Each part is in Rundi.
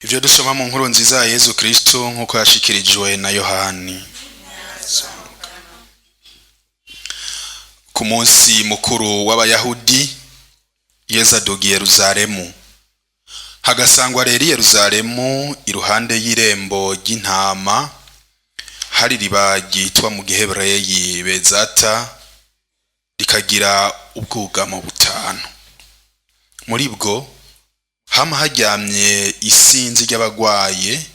Ivyo dusoma mu nkuru nziza ya Yesu Kristo nkuko yashikirijwe na Yohani. Ku munsi mukuru w'abayahudi Yesu adugiye Yerusalemu. Hagasangwa rero Yerusalemu iruhande y'irembo ry'intama hari riba ryitwa mu Gihebreyi Bezata, rikagira ubwugamo butanu. Muri bwo hama haryamye isinzi ry'abagwaye,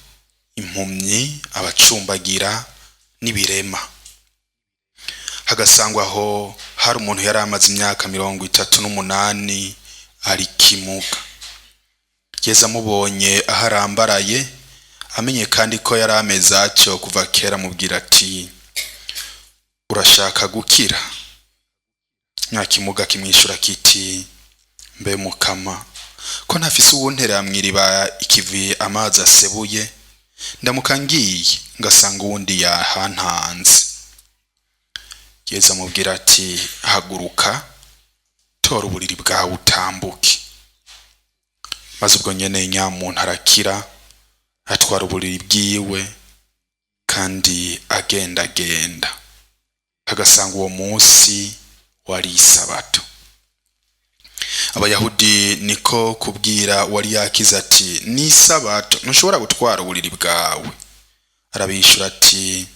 impumyi, abacumbagira n'ibirema. Hagasangwa aho hari umuntu yari amaze imyaka 38 ari kimuga. Yesu amubonye aharambaraye, amenye kandi ko yari ameze atyo kuva kera, mubwira ati urashaka gukira? Nyakimuga kimwishura kiti mbe Mukama, ko ntafise uwuntera mw'iriba ikivi amazi asebuye, ndamuka ngiye ngasanga uwundi yahantanze. Yesu amubwira ati haguruka, tora uburiri bwawe utambuke. Maze ubwo nyene nyamuntu arakira, atwara uburiri bwiwe kandi agenda. Hagasanga uwo munsi wari isabato. Abayahudi niko kubwira wari yakiza ati ni isabato, ntushobora gutwara uburiri bwawe. Arabishura ati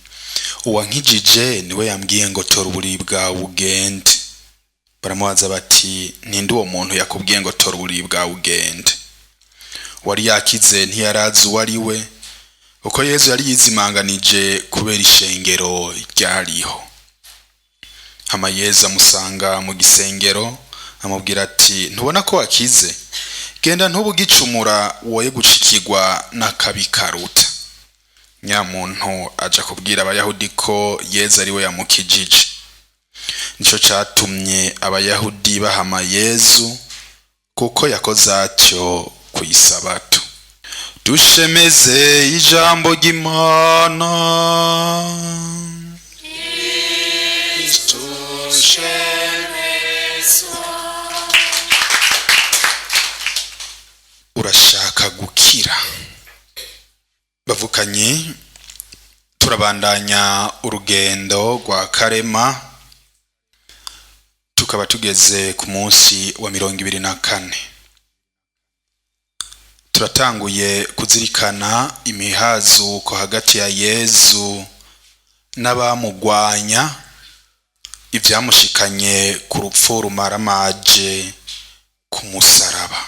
uwankijije niwe yambwiye ngo tora uburiri bwawe ugende. Baramubaza bati ninde uwo muntu yakubwiye ngo tora uburiri bwawe ugende? Wari yakize ntiyarazi uwo ari we, uko Yesu yari yizimanganije kubera ishengero ryariho. Hama Yesu amusanga mu gisengero, amubwira ati ntubona ko wakize? Genda ntubugicumura, woye gucikirwa n'akabi karuta. Nyamuntu aja kubwira abayahudi ko Yesu ari we yamukijije. Nico catumye abayahudi bahama Yesu, kuko yakoze atyo kuisabato. Dushemeze ijambo ry'Imana. Urashaka gukira? Bavukanyi, turabandanya urugendo rwa Karema, tukaba tugeze ku munsi wa 24. Turatanguye kuzirikana imihazuko hagati ya Yesu n'abamugwanya, ivyamushikanye ku rupfu rumaramaje ku musaraba.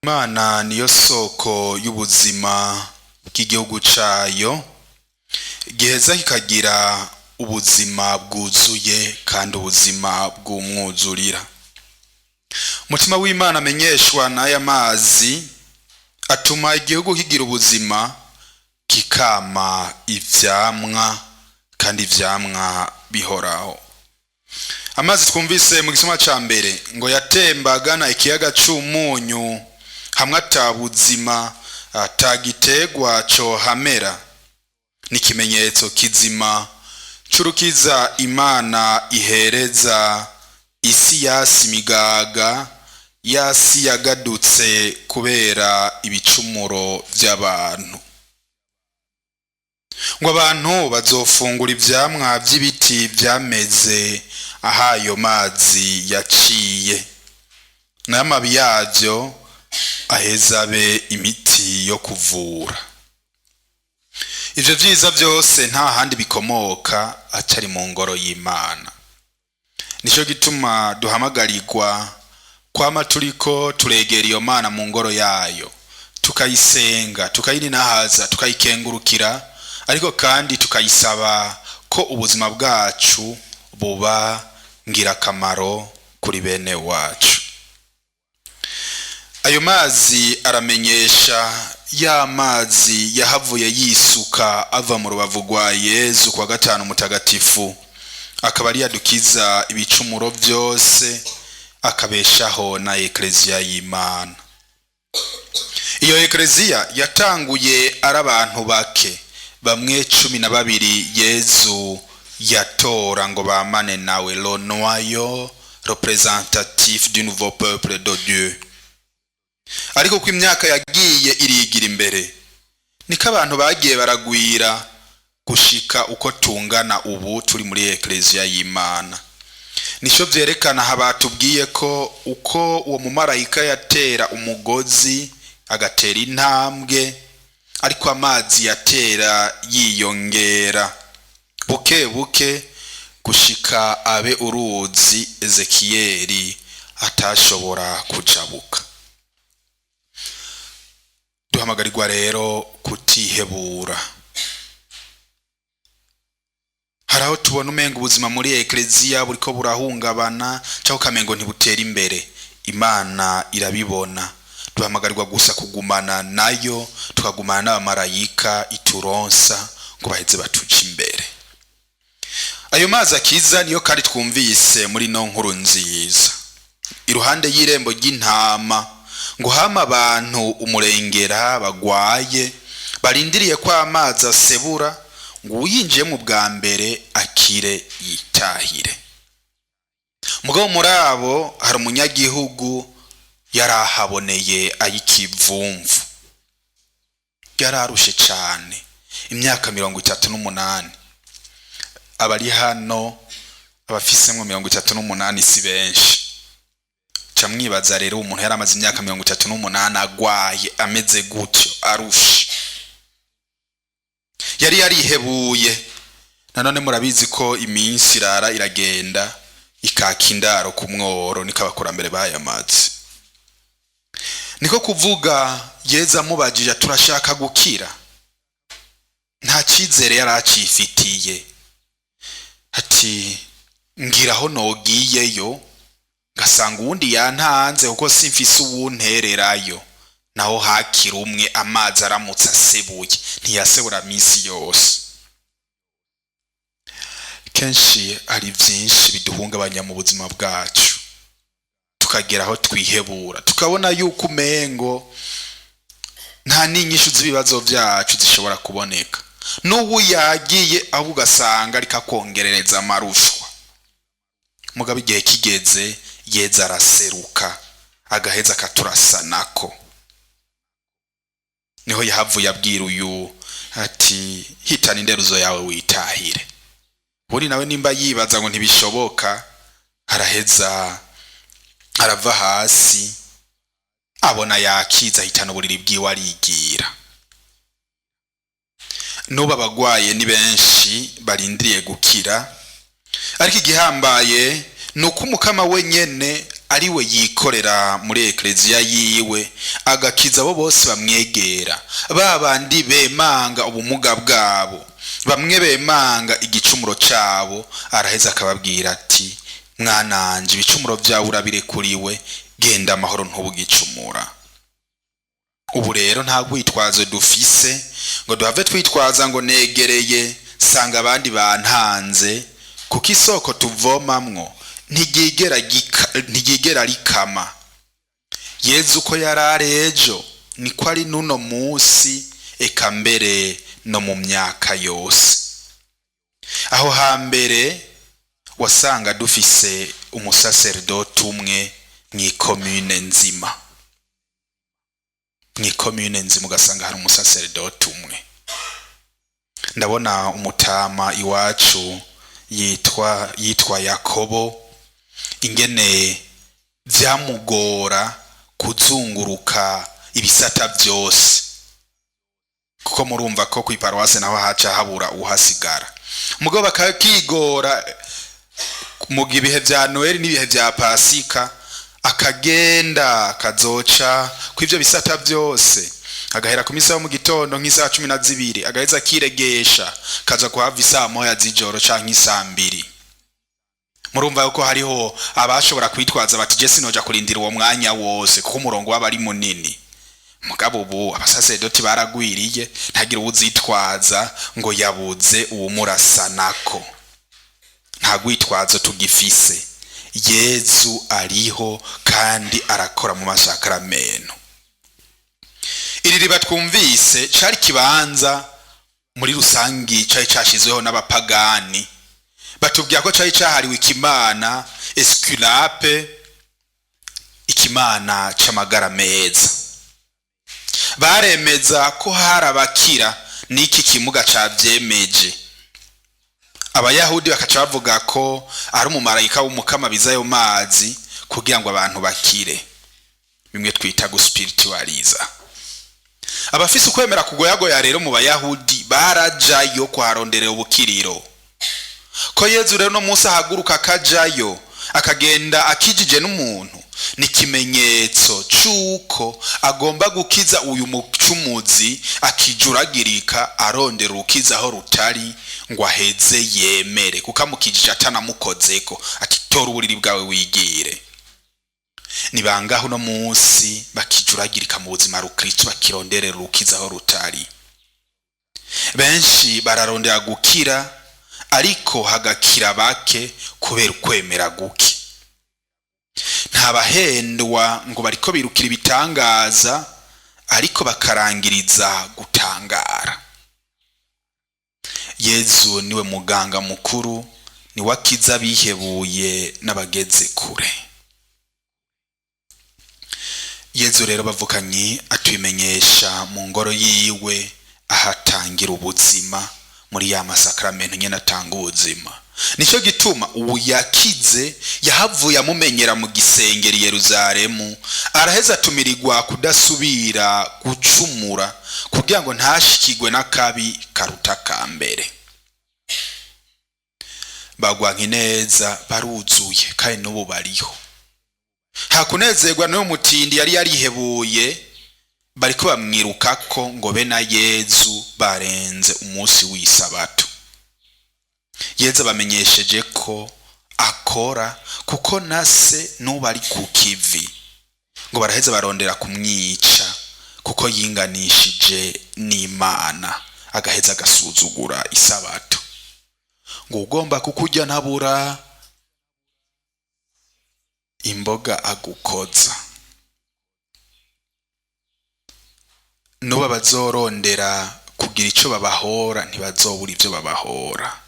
Imana niyo soko y'ubuzima bw'igihugu cayo, giheza kikagira ubuzima bwuzuye kandi ubuzima bw'umwuzurira. Umutima w'Imana amenyeshwa n'aya mazi atuma igihugu kigira ubuzima, kikama ivyamwa kandi ivyamwa bihoraho. Amazi twumvise mu gisoma ca mbere ngo yatembagana ikiyaga c'umunyu, hamwe atabuzima atagitegwa co hamera. Ni ikimenyetso kizima c'urukiza Imana ihereza isi yasi migaga, yasi yagadutse kubera ibicumuro vy'abantu. Ngo abantu bazofungura ivyamwa vy'ibiti vyameze ahayo mazi yaciye, n'amababi yavyo ahezabe imiti yo kuvura. Ivyo vyiza vyose nta handi bikomoka atari mu ngoro y'Imana. Nico gituma duhamagarirwa kwama turiko turegera iyo Mana mu ngoro yayo, tukayisenga, tukayininahaza, tukayikengurukira, ariko kandi tukayisaba ko ubuzima bwacu buba ngirakamaro kuri bene wacu. Ayo mazi aramenyesha ya mazi yahavuye yisuka ava mu rubavu rwa Yesu kwa gatanu mutagatifu, akaba ari yadukiza ibicumuro vyose, akabeshaho na ekleziya y'Imana. Iyo ekleziya yatanguye ari abantu bake, bamwe 12 Yesu yatora ngo bamane nawe, le noyau représentatif du nouveau peuple de Dieu. ariko ko imyaka yagiye irigira imbere niko abantu bagiye baragwira gushika uko tungana ubu turi muri ekleziya y'Imana. Nico vyerekana habatubwiye ko uko uwo mumarayika yatera umugozi agatera intambwe, ariko amazi yatera yiyongera buke buke gushika abe uruzi Ezekiyeli atashobora kujabuka. Duhamagarirwa rero kutihebura. Haraho tubona umenga ubuzima muri ekleziya buriko burahungabana cyangwa kamengo ntibutera imbere. Imana irabibona. Duhamagarirwa gusa kugumana nayo, tukagumana n'abamarayika ituronsa ngo baheze batuca imbere. Ayo mazi akiza niyo kandi twumvise muri no nkuru nziza. Iruhande y'irembo ry'intama ngo hama abantu umurengera bagwaye barindiriye ko amazi asebura ngo uyinjiye mu bwa mbere akire yitahire. Mugabo muri abo hari umunyagihugu yarahaboneye ayikivumvu, yararushe cyane, imyaka 38. Abari hano abafisemwe 38 si benshi. Camwibaza rero umuntu yaramaze imyaka 38 agwaye ameze gutyo arushe. Yari yarihebuye. Nanone murabizi ko iminsi irara iragenda ikakindaro ku mworo nikabakurambere bayamaze. Niko kuvuga Yeza mubajije turashaka gukira. Nta cizere yaracifitiye. Ati ngiraho nogiyeyo gasanga uwundi yantanze kuko simfise uwuntererayo, naho hakira umwe amazi aramutse asebuye ntiyasebura misi yose. Kenshi hari byinshi biduhungabanya mu buzima bwacu, tukageraho twihebura, tukabona yuko umengo nta n'inyishu z'ibibazo byacu zishobora kuboneka. N'ubu yagiye aho ugasanga ariko kongerereza amarushwa. Mugabo igihe kigeze Yeza araseruka agaheza akaturasanako. Niho yahavuye abwira uyu ati hitana inderuzo yawe witahire. Buri nawe nimba yibaza ngo ntibishoboka, araheza arava hasi abona yakiza hitana uburiri bwiwe arigira. Nuba bagwaye ni benshi barindiriye gukira, ariko igihambaye nuko umukama wenyene ari we yikorera muri ekleziya yiwe agakiza abo bose bamwegera, babandi bemanga ubumuga bwabo, bamwe bemanga igicumuro cyabo. Araheza akababwira ati mwananje ibicumuro byawe urabirekuriwe, genda amahoro ntubugicumura. Ubu rero nta gwitwazo dufise ngo duhave twitwaza ngo negereye sanga abandi bantanze, kuko isoko tuvomamwo ntigigera rikama. Yezu uko yararejo niko ari nuno musi, eka mbere no mu myaka yose. Aho hambere wasanga dufise umusaseridoti umwe mw'ikomune nzima. Mw'ikomune nzima ugasanga hari umusaseridoti umwe. Ndabona umutama iwacu yitwa Yakobo, ingene vyamugora kuzunguruka ibisata byose, kuko murumva ko ku iparuwase naho haca habura uhasigara. Mugabo bakakigora mu gihe vya Noel n'ibihe vya Pasika, akagenda akazoca kw'ivyo bisata byose, agahera ku misa yo mu gitondo nk'isaha 12, agaheza akiregesha kaza kuhava isaha 1 z'ijoro canke isaha 2. Murumva yuko hariho abashobora kwitwaza bati je sinoja kurindira uwo mwanya wose kuko umurongo waba ari munini. Mugabo ubu abasaseridoti baragwiriye, ntagira ubuzitwaza ngo yabuze uwumurasanako. Nta gwitwazo tugifise. Yezu ariho kandi arakora mu masakaramento. Iri riba twumvise cari kibanza muri rusangi cari cashizweho n'abapagani. Batubwira ko cari cahariwe ikimana Esculape, ikimana c'amagara meza. baremeza ko hari abakira n'iki kimuga cavyemeje. Abayahudi bakaca bavuga ko ari umumarayika w'umukama bizayo mazi kugira ngo abantu bakire, bimwe twita guspiritualiza. Abafise ukwemera kugoyagoya rero mu Bayahudi barajayo kuharonderera ubukiriro. Ko Yezu rero no Musa haguruka akajayo akagenda akijije n'umuntu, ni kimenyetso cyuko agomba gukiza uyu mucumuzi akijuragirika arondera ukiza aho rutari ngo aheze yemere, kuko amukijije atanamukozeko atitora uburiri bwawe wigire. Ni bangaho no munsi bakijuragirika mu buzima rukristo bakironderera ukiza aho rutari. Benshi bararondera gukira ariko hagakira bake kubera ukwemera guke. Ntabahendwa ngo bariko birukira ibitangaza ariko bakarangiriza gutangara. Yezu niwe muganga mukuru, ni wakiza bihebuye n'abageze kure. Yezu rero bavukanyi atubimenyesha mu ngoro yiwe ahatangira ubuzima muri ya masakramento nyene atanga ubuzima. Nico gituma ubu yakize yahavuye amumenyera mu gisengeri Yerusalemu, araheza atumirigwa kudasubira gucumura kugira ngo ntashikirwe n'akabi karuta kambere. Bagwanka neza baruzuye kandi n'ubu bariho. Hakunezerwa n'uwo mutindi yari yarihebuye bariko bamwirukako ngo be na Yezu barenze umunsi w'isabato. Yezu bamenyesheje ko akora kuko nase n'ubu ari ku kivi, ngo baraheza barondera kumwica kuko yinganishije n'Imana agaheza agasuzugura isabato. Ngo ugomba kukurya ntabura imboga agukoza. Nuba bazorondera kugira ico babahora ntibazobura ivyo babahora.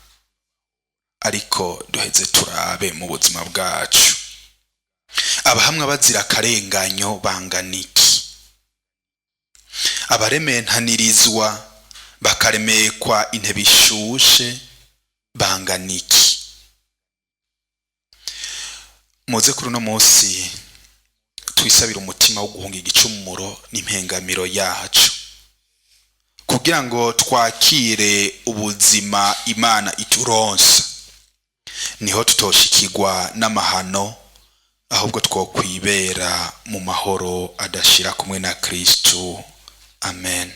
Ariko duheze turabe mu buzima bwacu, abahamwa bazira akarenganyo banganiki, abarementaniswa bakaremekwa intebe ishushe banganiki. Muze kuri no munsi twisabira umutima wo guhunga igicumuro n'impengamiro yacu kugira ngo twakire ubuzima Imana ituronsa. Niho tutoshikirwa n'amahano, ahubwo twokwibera mu mahoro adashira kumwe na Kristo. Amen.